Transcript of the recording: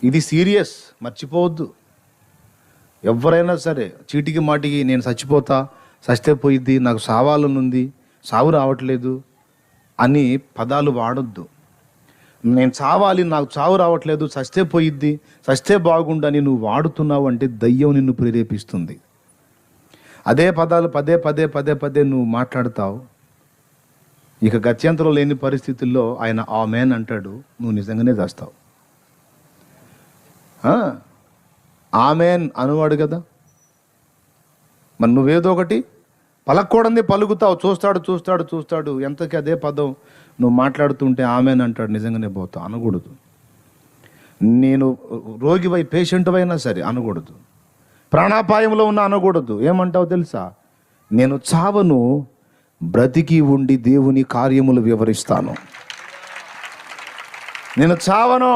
ఇది సీరియస్, మర్చిపోవద్దు. ఎవరైనా సరే చీటికి మాటికి నేను చచ్చిపోతా, చస్తే పోయిద్ది, నాకు సావాలనుంది, సావు రావట్లేదు అని పదాలు వాడొద్దు. నేను చావాలి, నాకు చావు రావట్లేదు, చస్తే పోయిద్ది, చస్తే బాగుండని నువ్వు వాడుతున్నావు అంటే దయ్యం నిన్ను ప్రేరేపిస్తుంది. అదే పదాలు పదే పదే పదే పదే నువ్వు మాట్లాడతావు. ఇక గత్యంతరం లేని పరిస్థితుల్లో ఆయన ఆమెన్ అంటాడు, నువ్వు నిజంగానే చేస్తావు. ఆమెన్ అనువాడు కదా, మరి నువ్వేదో ఒకటి పలకూడదే పలుకుతావు. చూస్తాడు చూస్తాడు చూస్తాడు, ఎంతకి అదే పదం నువ్వు మాట్లాడుతుంటే ఆమెన్ అంటాడు, నిజంగానే పోతావు. అనకూడదు. నేను రోగివై పేషెంట్ అయినా సరే అనకూడదు. ప్రాణాపాయంలో ఉన్న అనకూడదు. ఏమంటావు తెలుసా? నేను చావను, బ్రతికి ఉండి దేవుని కార్యములు వివరిస్తాను. నేను చావను,